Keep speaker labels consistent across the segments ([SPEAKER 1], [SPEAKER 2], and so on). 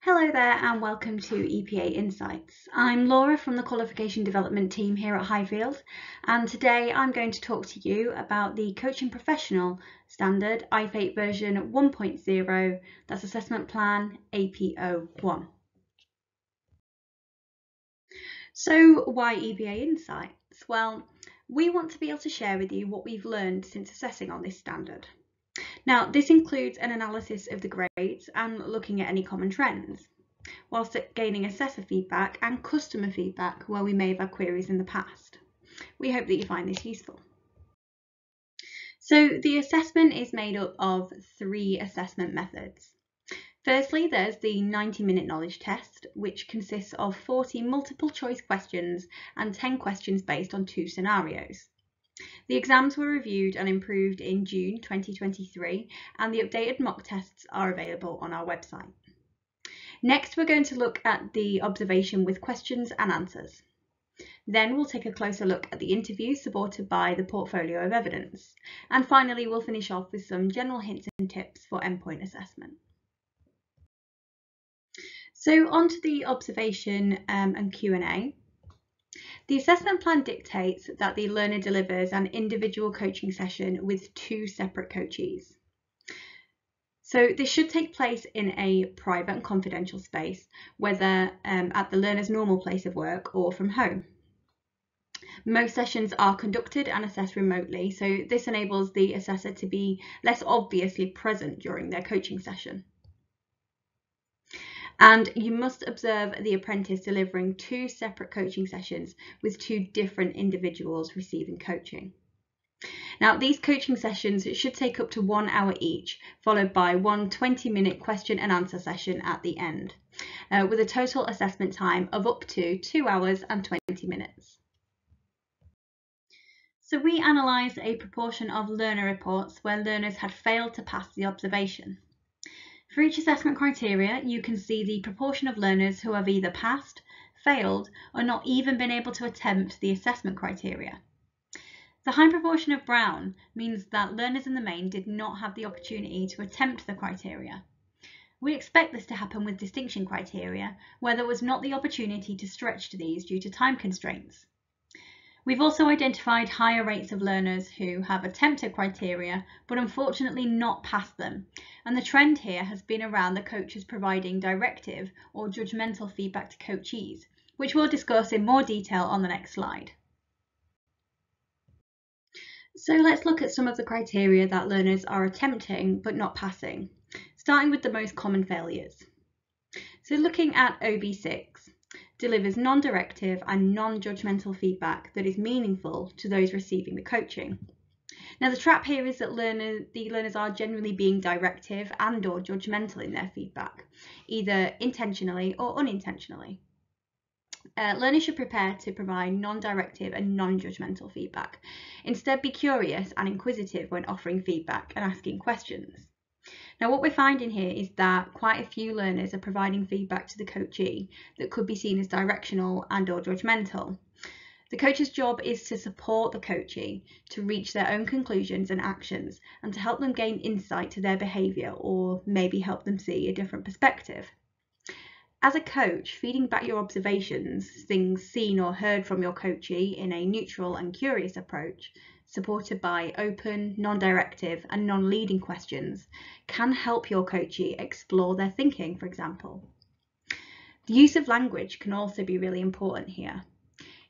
[SPEAKER 1] Hello there and welcome to EPA Insights. I'm Laura from the Qualification Development team here at Highfield, and today I'm going to talk to you about the Coaching Professional Standard IFATE version 1.0, that's Assessment Plan APO1. So why EPA Insights? Well, we want to be able to share with you what we've learned since assessing on this standard. Now, this includes an analysis of the grades and looking at any common trends, whilst gaining assessor feedback and customer feedback where we may have had queries in the past. We hope that you find this useful. So the assessment is made up of 3 assessment methods. Firstly, there's the 90-minute knowledge test, which consists of 40 multiple choice questions and 10 questions based on 2 scenarios. The exams were reviewed and improved in June 2023, and the updated mock tests are available on our website. Next, we're going to look at the observation with questions and answers. Then we'll take a closer look at the interviews supported by the portfolio of evidence. And finally, we'll finish off with some general hints and tips for endpoint assessment. So on to the observation and Q&A. The assessment plan dictates that the learner delivers an individual coaching session with 2 separate coachees. So this should take place in a private and confidential space, whether at the learner's normal place of work or from home. Most sessions are conducted and assessed remotely, so this enables the assessor to be less obviously present during their coaching session. And you must observe the apprentice delivering 2 separate coaching sessions with 2 different individuals receiving coaching. Now, these coaching sessions should take up to 1 hour each, followed by one 20-minute question and answer session at the end, with a total assessment time of up to 2 hours and 20 minutes. So we analysed a proportion of learner reports where learners had failed to pass the observation. For each assessment criteria, you can see the proportion of learners who have either passed, failed, or not even been able to attempt the assessment criteria. The high proportion of brown means that learners in the main did not have the opportunity to attempt the criteria. We expect this to happen with distinction criteria, where there was not the opportunity to stretch to these due to time constraints. We've also identified higher rates of learners who have attempted criteria but unfortunately not passed them, and the trend here has been around the coaches providing directive or judgmental feedback to coachees, which we'll discuss in more detail on the next slide. So let's look at some of the criteria that learners are attempting but not passing, starting with the most common failures. So looking at OB6, delivers non-directive and non-judgmental feedback that is meaningful to those receiving the coaching. Now, the trap here is that the learners are generally being directive and or judgmental in their feedback, either intentionally or unintentionally. Learners should prepare to provide non-directive and non-judgmental feedback. Instead, be curious and inquisitive when offering feedback and asking questions. Now, what we're finding here is that quite a few learners are providing feedback to the coachee that could be seen as directional and or judgmental. The coach's job is to support the coachee to reach their own conclusions and actions and to help them gain insight to their behaviour or maybe help them see a different perspective. As a coach, feeding back your observations, things seen or heard from your coachee in a neutral and curious approach, supported by open, non-directive and non-leading questions, can help your coachee explore their thinking, for example. The use of language can also be really important here.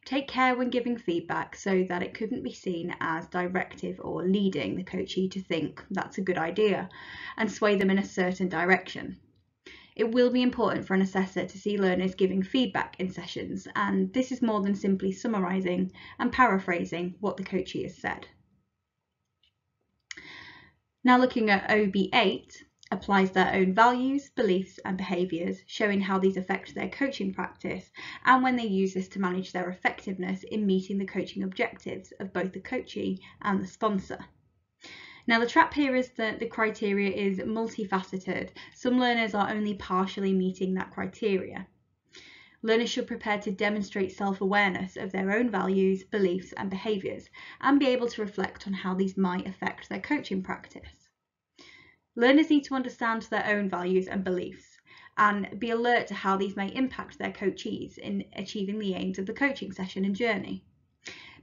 [SPEAKER 1] Take care when giving feedback so that it couldn't be seen as directive or leading the coachee to think that's a good idea and sway them in a certain direction. It will be important for an assessor to see learners giving feedback in sessions, and this is more than simply summarising and paraphrasing what the coachee has said. Now looking at OB8, applies their own values, beliefs and behaviours, showing how these affect their coaching practice and when they use this to manage their effectiveness in meeting the coaching objectives of both the coachee and the sponsor. Now, the trap here is that the criteria is multifaceted. Some learners are only partially meeting that criteria. Learners should prepare to demonstrate self-awareness of their own values, beliefs and behaviours and be able to reflect on how these might affect their coaching practice. Learners need to understand their own values and beliefs and be alert to how these may impact their coachees in achieving the aims of the coaching session and journey.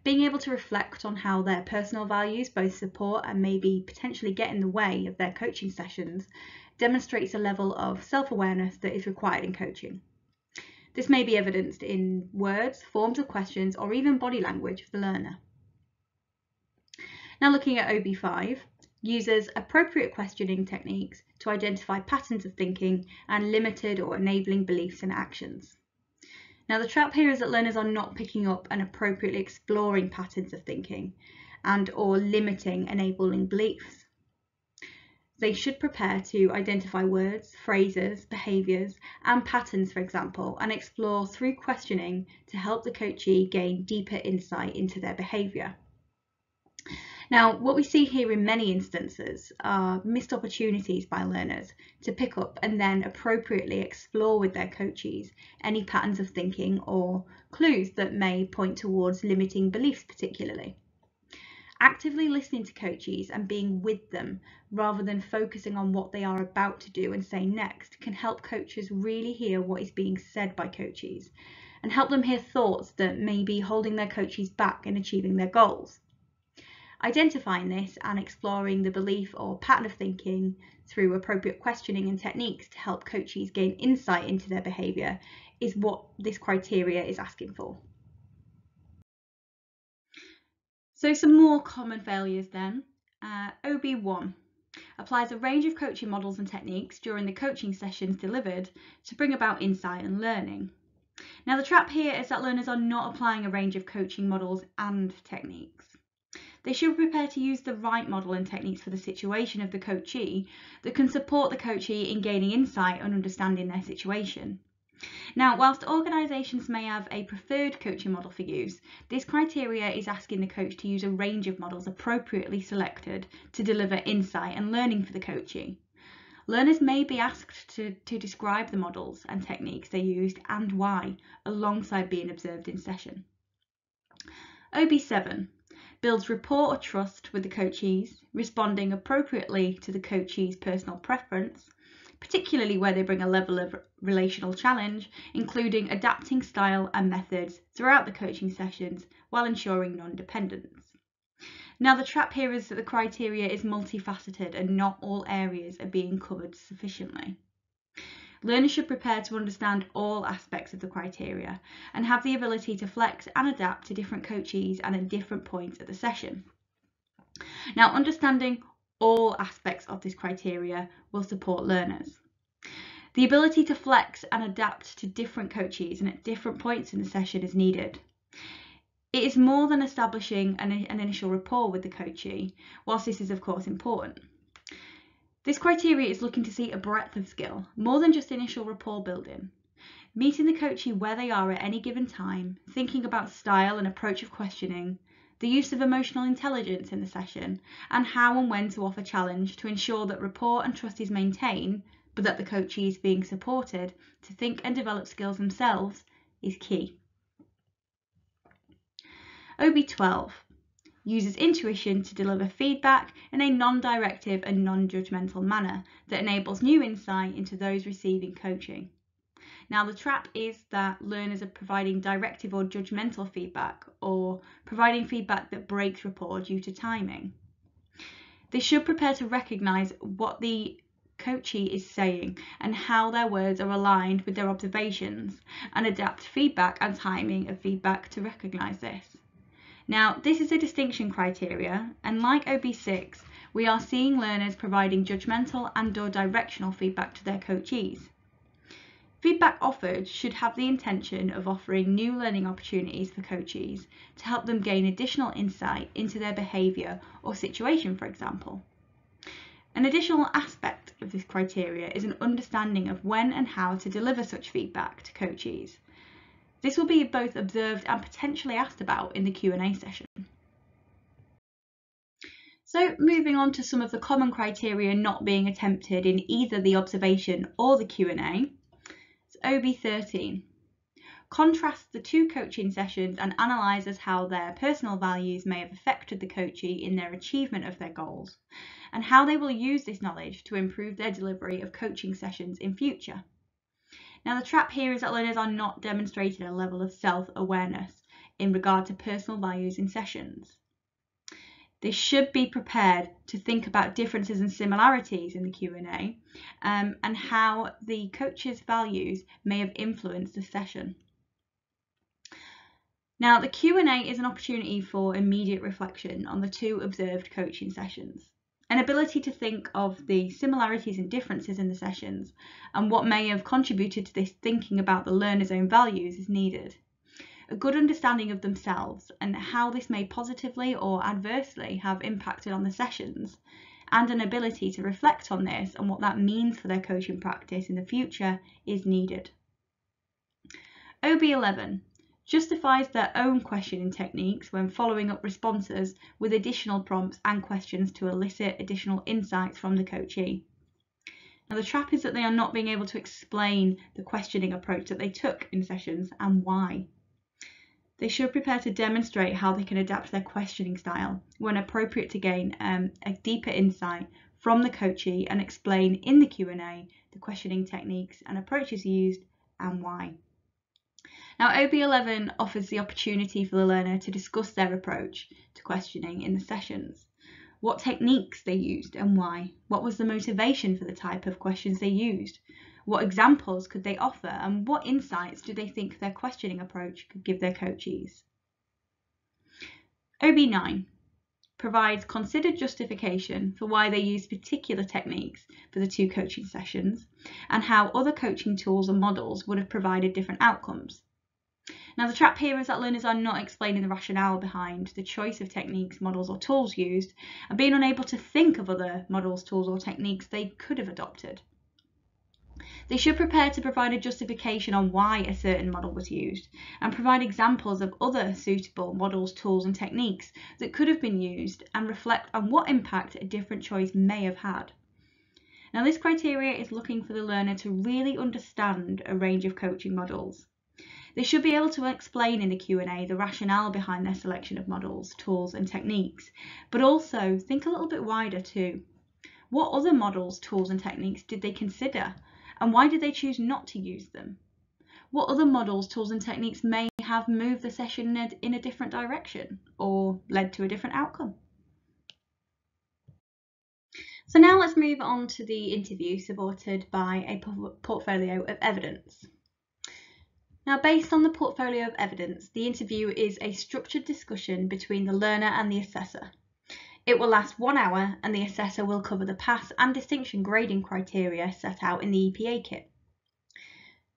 [SPEAKER 1] Being able to reflect on how their personal values both support and maybe potentially get in the way of their coaching sessions demonstrates a level of self-awareness that is required in coaching. This may be evidenced in words, forms of questions, or even body language of the learner. Now looking at OB5, uses appropriate questioning techniques to identify patterns of thinking and limited or enabling beliefs and actions. Now the trap here is that learners are not picking up and appropriately exploring patterns of thinking and or limiting enabling beliefs. They should prepare to identify words, phrases, behaviours and patterns, for example, and explore through questioning to help the coachee gain deeper insight into their behaviour. Now, what we see here in many instances are missed opportunities by learners to pick up and then appropriately explore with their coachees any patterns of thinking or clues that may point towards limiting beliefs particularly. Actively listening to coachees and being with them rather than focusing on what they are about to do and say next can help coaches really hear what is being said by coachees and help them hear thoughts that may be holding their coachees back in achieving their goals. Identifying this and exploring the belief or pattern of thinking through appropriate questioning and techniques to help coachees gain insight into their behaviour is what this criteria is asking for. So some more common failures then. OB1 applies a range of coaching models and techniques during the coaching sessions delivered to bring about insight and learning. Now the trap here is that learners are not applying a range of coaching models and techniques. They should prepare to use the right model and techniques for the situation of the coachee that can support the coachee in gaining insight and understanding their situation. Now, whilst organisations may have a preferred coaching model for use, this criteria is asking the coach to use a range of models appropriately selected to deliver insight and learning for the coachee. Learners may be asked to describe the models and techniques they used and why, alongside being observed in session. OB7 builds rapport or trust with the coachees, responding appropriately to the coachee's personal preference, particularly where they bring a level of relational challenge, including adapting style and methods throughout the coaching sessions while ensuring non-dependence. Now the trap here is that the criteria is multifaceted and not all areas are being covered sufficiently. Learners should prepare to understand all aspects of the criteria and have the ability to flex and adapt to different coachees and at different points of the session. Now, understanding all aspects of this criteria will support learners. The ability to flex and adapt to different coachees and at different points in the session is needed. It is more than establishing an initial rapport with the coachee, whilst this is of course important. This criteria is looking to see a breadth of skill, more than just initial rapport building. Meeting the coachee where they are at any given time, thinking about style and approach of questioning, the use of emotional intelligence in the session, and how and when to offer challenge to ensure that rapport and trust is maintained, but that the coachee is being supported to think and develop skills themselves is key. OB12 uses intuition to deliver feedback in a non-directive and non-judgmental manner that enables new insight into those receiving coaching. Now the trap is that learners are providing directive or judgmental feedback or providing feedback that breaks rapport due to timing. They should prepare to recognise what the coachee is saying and how their words are aligned with their observations and adapt feedback and timing of feedback to recognise this. Now, this is a distinction criteria, and like OB6, we are seeing learners providing judgmental and/or directional feedback to their coachees. Feedback offered should have the intention of offering new learning opportunities for coachees to help them gain additional insight into their behaviour or situation, for example. An additional aspect of this criteria is an understanding of when and how to deliver such feedback to coachees. This will be both observed and potentially asked about in the Q&A session. So moving on to some of the common criteria not being attempted in either the observation or the Q&A. It's OB13. Contrasts the two coaching sessions and analyses how their personal values may have affected the coachee in their achievement of their goals and how they will use this knowledge to improve their delivery of coaching sessions in future. Now the trap here is that learners are not demonstrating a level of self-awareness in regard to personal values in sessions. They should be prepared to think about differences and similarities in the Q&A and how the coach's values may have influenced the session. Now, the Q&A is an opportunity for immediate reflection on the 2 observed coaching sessions. An ability to think of the similarities and differences in the sessions and what may have contributed to this thinking about the learner's own values is needed. A good understanding of themselves and how this may positively or adversely have impacted on the sessions, and an ability to reflect on this and what that means for their coaching practice in the future is needed. OB11 justifies their own questioning techniques when following up responses with additional prompts and questions to elicit additional insights from the coachee. Now, the trap is that they are not being able to explain the questioning approach that they took in sessions and why. They should prepare to demonstrate how they can adapt their questioning style when appropriate to gain a deeper insight from the coachee and explain in the Q&A the questioning techniques and approaches used and why. Now, OB11 offers the opportunity for the learner to discuss their approach to questioning in the sessions, what techniques they used and why, what was the motivation for the type of questions they used, what examples could they offer, and what insights do they think their questioning approach could give their coachees. OB9 provides considered justification for why they use particular techniques for the 2 coaching sessions and how other coaching tools and models would have provided different outcomes. Now, the trap here is that learners are not explaining the rationale behind the choice of techniques, models, or tools used, and being unable to think of other models, tools, or techniques they could have adopted. They should prepare to provide a justification on why a certain model was used and provide examples of other suitable models, tools, and techniques that could have been used and reflect on what impact a different choice may have had. Now, this criteria is looking for the learner to really understand a range of coaching models. They should be able to explain in the Q&A the rationale behind their selection of models, tools, and techniques, but also think a little bit wider too. What other models, tools, and techniques did they consider? And why did they choose not to use them? What other models, tools, and techniques may have moved the session in a different direction or led to a different outcome? So now let's move on to the interview supported by a portfolio of evidence. Now, based on the portfolio of evidence, the interview is a structured discussion between the learner and the assessor. It will last 1 hour and the assessor will cover the pass and distinction grading criteria set out in the EPA kit.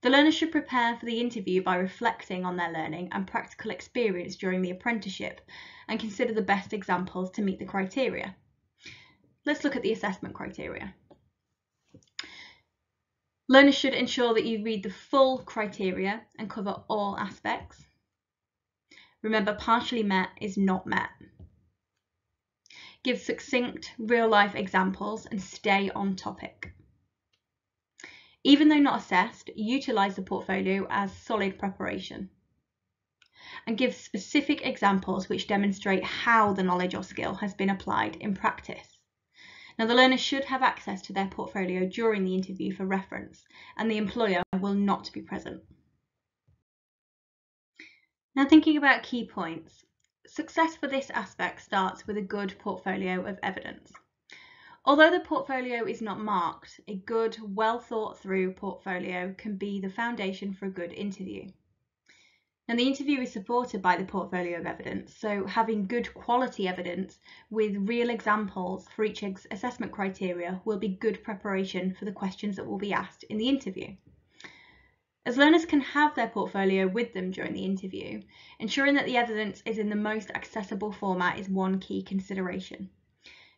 [SPEAKER 1] The learner should prepare for the interview by reflecting on their learning and practical experience during the apprenticeship and consider the best examples to meet the criteria. Let's look at the assessment criteria. Learners should ensure that you read the full criteria and cover all aspects. Remember, partially met is not met. Give succinct, real-life examples and stay on topic. Even though not assessed, utilise the portfolio as solid preparation. And give specific examples which demonstrate how the knowledge or skill has been applied in practice. Now, the learner should have access to their portfolio during the interview for reference, and the employer will not be present. Now, thinking about key points. Success for this aspect starts with a good portfolio of evidence. Although the portfolio is not marked, a good, well thought through portfolio can be the foundation for a good interview. And the interview is supported by the portfolio of evidence, so having good quality evidence with real examples for each assessment criteria will be good preparation for the questions that will be asked in the interview. As learners can have their portfolio with them during the interview, ensuring that the evidence is in the most accessible format is one key consideration.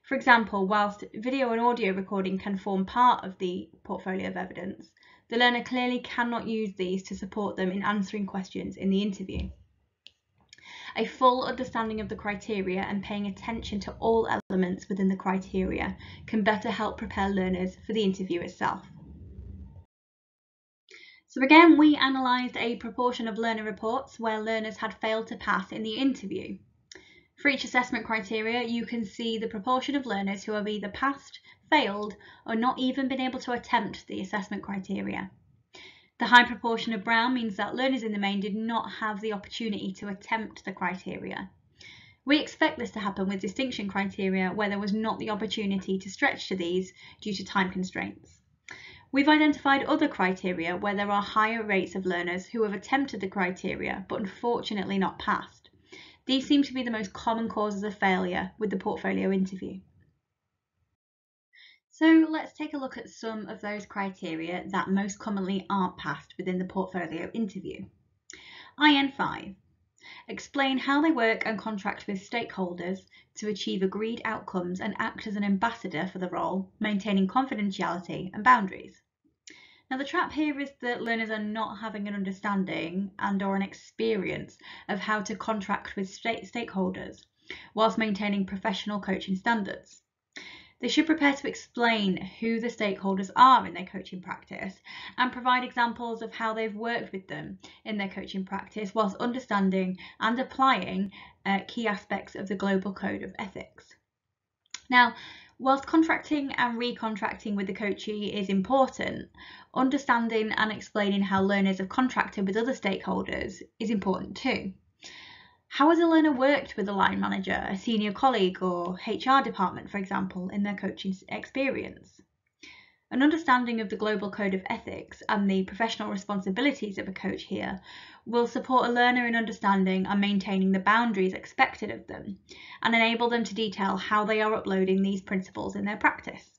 [SPEAKER 1] For example, whilst video and audio recording can form part of the portfolio of evidence, the learner clearly cannot use these to support them in answering questions in the interview. A full understanding of the criteria and paying attention to all elements within the criteria can better help prepare learners for the interview itself. So again, we analysed a proportion of learner reports where learners had failed to pass in the interview. For each assessment criteria, you can see the proportion of learners who have either passed, failed, or not even been able to attempt the assessment criteria. The high proportion of brown means that learners in the main did not have the opportunity to attempt the criteria. We expect this to happen with distinction criteria where there was not the opportunity to stretch to these due to time constraints. We've identified other criteria where there are higher rates of learners who have attempted the criteria but unfortunately not passed. These seem to be the most common causes of failure with the portfolio interview. So let's take a look at some of those criteria that most commonly aren't passed within the portfolio interview. IN5. Explain how they work and contract with stakeholders to achieve agreed outcomes and act as an ambassador for the role, maintaining confidentiality and boundaries. Now the trap here is that learners are not having an understanding and/or an experience of how to contract with stakeholders whilst maintaining professional coaching standards. They should prepare to explain who the stakeholders are in their coaching practice and provide examples of how they've worked with them in their coaching practice whilst understanding and applying key aspects of the Global Code of Ethics. Now, whilst contracting and recontracting with the coachee is important, understanding and explaining how learners have contracted with other stakeholders is important too. How has a learner worked with a line manager, a senior colleague, or HR department, for example, in their coaching experience? An understanding of the Global Code of Ethics and the professional responsibilities of a coach here will support a learner in understanding and maintaining the boundaries expected of them and enable them to detail how they are uploading these principles in their practice.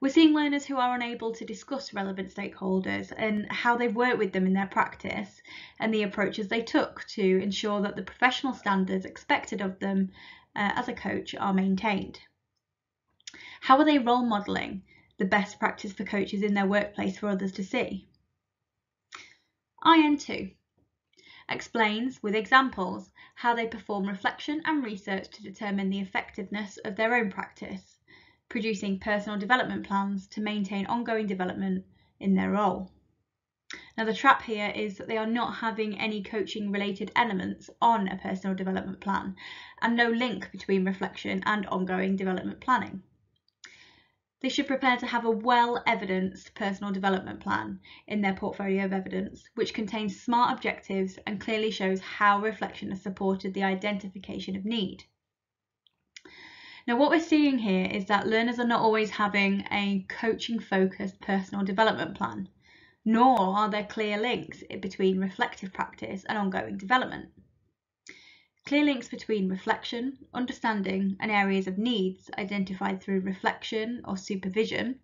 [SPEAKER 1] We're seeing learners who are unable to discuss relevant stakeholders and how they've worked with them in their practice and the approaches they took to ensure that the professional standards expected of them as a coach are maintained. How are they role modelling the best practice for coaches in their workplace for others to see? IN2 explains with examples how they perform reflection and research to determine the effectiveness of their own practice, producing personal development plans to maintain ongoing development in their role. Now the trap here is that they are not having any coaching related elements on a personal development plan and no link between reflection and ongoing development planning. They should prepare to have a well-evidenced personal development plan in their portfolio of evidence, which contains smart objectives and clearly shows how reflection has supported the identification of need. Now, what we're seeing here is that learners are not always having a coaching-focused personal development plan, nor are there clear links between reflective practice and ongoing development. Clear links between reflection, understanding, and areas of needs identified through reflection or supervision,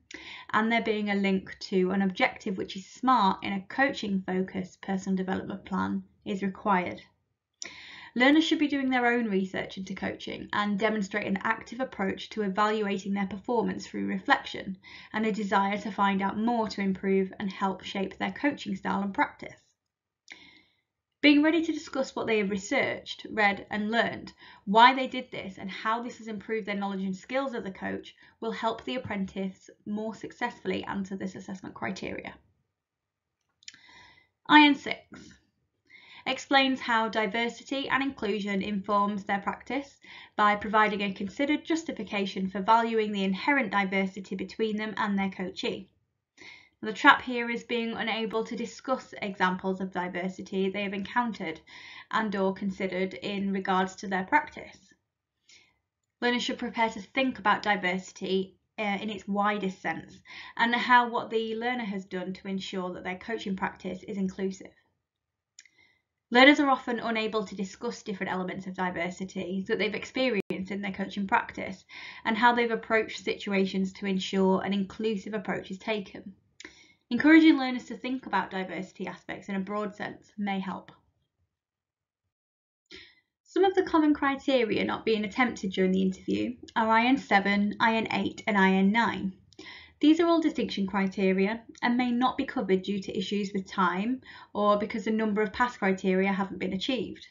[SPEAKER 1] and there being a link to an objective which is smart in a coaching-focused personal development plan is required. Learners should be doing their own research into coaching and demonstrate an active approach to evaluating their performance through reflection and a desire to find out more to improve and help shape their coaching style and practice. Being ready to discuss what they have researched, read and learned, why they did this and how this has improved their knowledge and skills as a coach will help the apprentice more successfully answer this assessment criteria. IN6 explains how diversity and inclusion informs their practice by providing a considered justification for valuing the inherent diversity between them and their coachee. The trap here is being unable to discuss examples of diversity they have encountered and/or considered in regards to their practice. Learners should prepare to think about diversity in its widest sense and how what the learner has done to ensure that their coaching practice is inclusive. Learners are often unable to discuss different elements of diversity that they've experienced in their coaching practice and how they've approached situations to ensure an inclusive approach is taken. Encouraging learners to think about diversity aspects in a broad sense may help. Some of the common criteria not being attempted during the interview are IN7, IN8 and IN9. These are all distinction criteria and may not be covered due to issues with time or because a number of pass criteria haven't been achieved.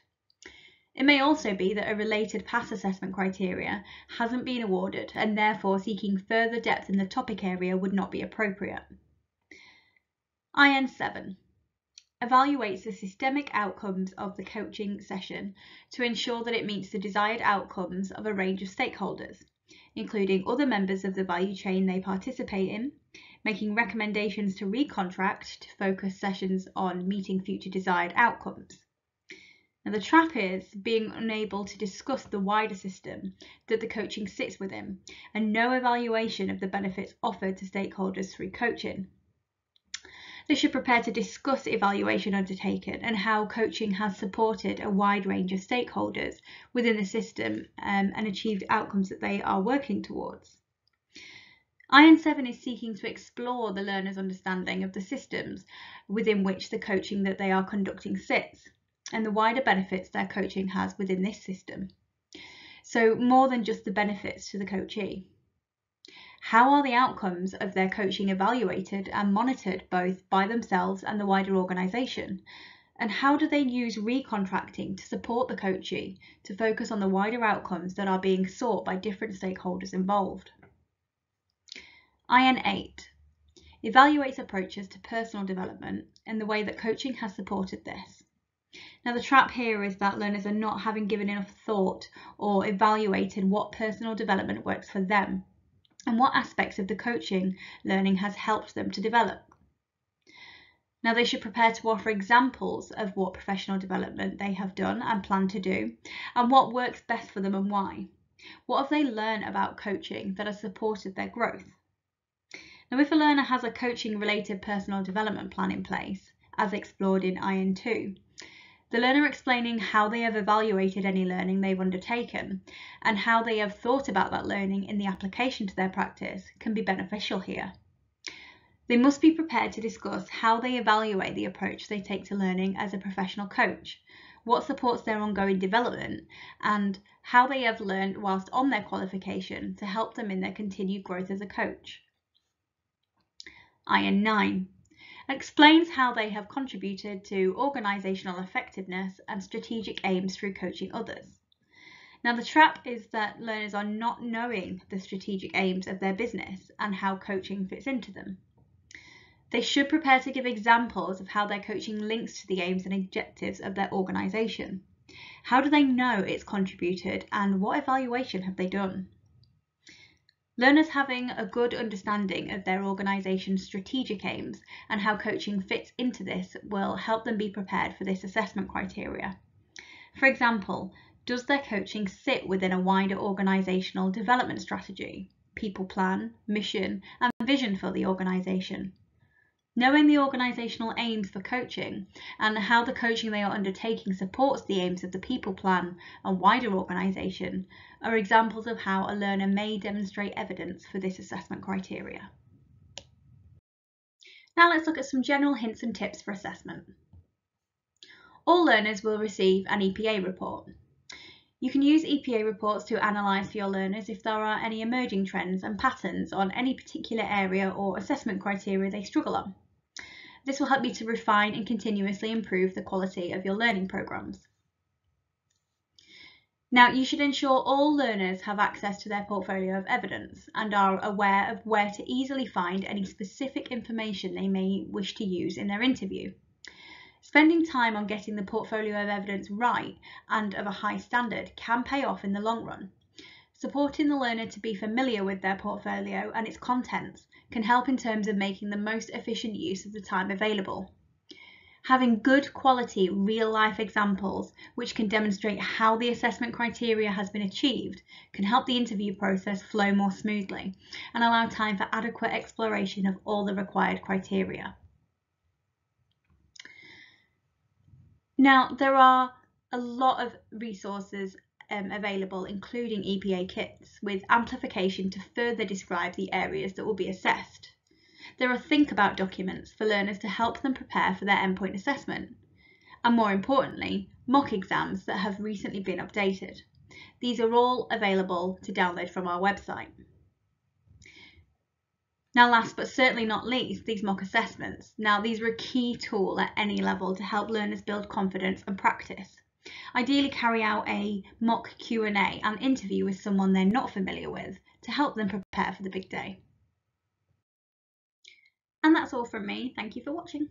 [SPEAKER 1] It may also be that a related pass assessment criteria hasn't been awarded and therefore seeking further depth in the topic area would not be appropriate. IN7 evaluates the systemic outcomes of the coaching session to ensure that it meets the desired outcomes of a range of stakeholders, including other members of the value chain they participate in, making recommendations to recontract to focus sessions on meeting future desired outcomes. Now, the trap is being unable to discuss the wider system that the coaching sits within, and no evaluation of the benefits offered to stakeholders through coaching. They should prepare to discuss evaluation undertaken and how coaching has supported a wide range of stakeholders within the system and achieved outcomes that they are working towards. Iron 7 is seeking to explore the learner's understanding of the systems within which the coaching that they are conducting sits, and the wider benefits their coaching has within this system. So more than just the benefits to the coachee. How are the outcomes of their coaching evaluated and monitored both by themselves and the wider organisation? And how do they use recontracting to support the coachee to focus on the wider outcomes that are being sought by different stakeholders involved? Iron 8 evaluates approaches to personal development and the way that coaching has supported this. Now, the trap here is that learners are not having given enough thought or evaluated what personal development works for them and what aspects of the coaching learning has helped them to develop. Now, they should prepare to offer examples of what professional development they have done and plan to do, and what works best for them and why. What have they learned about coaching that has supported their growth? Now, if a learner has a coaching-related personal development plan in place, as explored in Iron 2, the learner explaining how they have evaluated any learning they've undertaken and how they have thought about that learning in the application to their practice can be beneficial here. They must be prepared to discuss how they evaluate the approach they take to learning as a professional coach, what supports their ongoing development, and how they have learned whilst on their qualification to help them in their continued growth as a coach. Iron 9 explains how they have contributed to organisational effectiveness and strategic aims through coaching others. Now, the trap is that learners are not knowing the strategic aims of their business and how coaching fits into them. They should prepare to give examples of how their coaching links to the aims and objectives of their organisation. How do they know it's contributed and what evaluation have they done? Learners having a good understanding of their organisation's strategic aims and how coaching fits into this will help them be prepared for this assessment criteria. For example, does their coaching sit within a wider organisational development strategy, people plan, mission, and vision for the organisation? Knowing the organisational aims for coaching and how the coaching they are undertaking supports the aims of the people plan and wider organisation are examples of how a learner may demonstrate evidence for this assessment criteria. Now let's look at some general hints and tips for assessment. All learners will receive an EPA report. You can use EPA reports to analyse for your learners if there are any emerging trends and patterns on any particular area or assessment criteria they struggle on. This will help you to refine and continuously improve the quality of your learning programmes. Now, you should ensure all learners have access to their portfolio of evidence and are aware of where to easily find any specific information they may wish to use in their interview. Spending time on getting the portfolio of evidence right and of a high standard can pay off in the long run. Supporting the learner to be familiar with their portfolio and its contents can help in terms of making the most efficient use of the time available. Having good quality real-life examples which can demonstrate how the assessment criteria has been achieved can help the interview process flow more smoothly and allow time for adequate exploration of all the required criteria. Now, there are a lot of resources available, including EPA kits, with amplification to further describe the areas that will be assessed. There are think about documents for learners to help them prepare for their endpoint assessment, and more importantly, mock exams that have recently been updated. These are all available to download from our website. Now, last but certainly not least, these mock assessments. Now, these are a key tool at any level to help learners build confidence and practice. Ideally, carry out a mock Q&A and interview with someone they're not familiar with to help them prepare for the big day. And that's all from me. Thank you for watching.